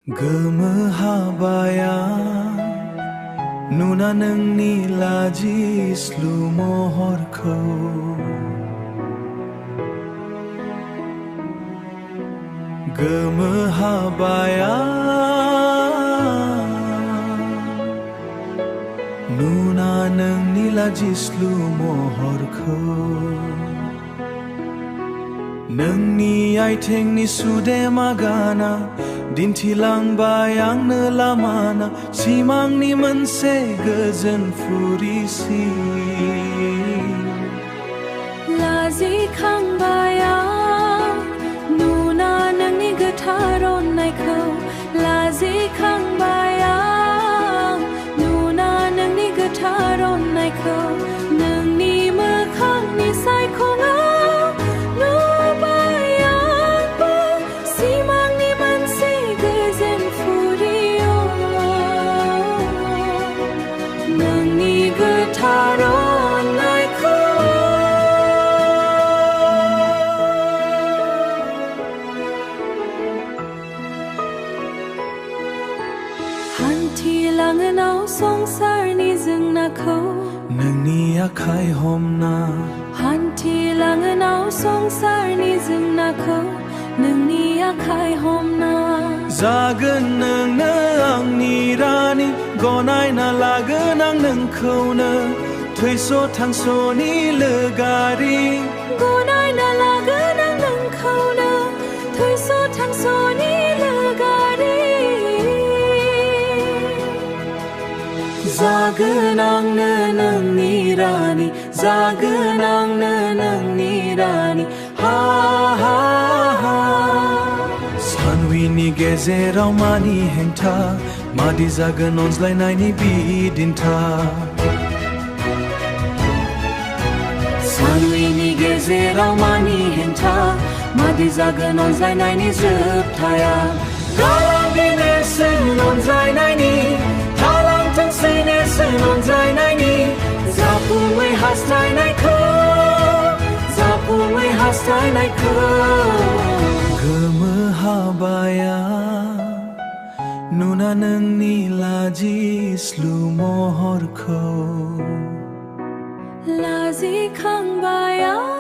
Gwmw Habbay नुना नोंनि लाजिस्लु महरखौ Gwmw Habbay नुना नोंनि लाजिस्लु महरखौ नोंनि आइथेंनि सुदेमा गाना दिन्थिलांबाय आंनो लामाना सिमांनि मोनसे गोजोन फुरिसि लाजिखांबाय आं नुना नोंनि गोथार अननायखौ लाजिखांबाय आं नुना नोंनि गोथार अननायखौ नोंनि मोखांनि सायखङाव हान्थिलाङोनाव संसारनि जेंनाखौ नोंनि आखाइ हमना हान्थिलाङोनाव संसारनि जेंनाखौ नोंनि आखाइ हमना जागोन नोंनो आंनि रानि गनायना लागोन आं नोंखौनो थैस' थांस'नि लोगारि गनायना लागोन आं नोंखौनो थैस' थांस'नि लोगारि जागोन आंनो नोंनि रानि जागोन आंनो नोंनि रानि हा हा हा सानविनि गेजेराव मानि हेंथा मादि जागोन अनज्लायनायनि बिदिन्था सानविनि गेजेराव मानि हेंथा मादि जागोन अनज्लायनायनि जोबथाया गालांनि नेरसोन अनज्लायनायनि थालांथोंसै नेरसोन अनज्लायनायनि जाफुङै हास्थायनायखौ जाफुङै हास्थायनायखौ Gwmw Habbay नुना नोंनि लाजिस्लु महरखौ लाजिखांबाय आं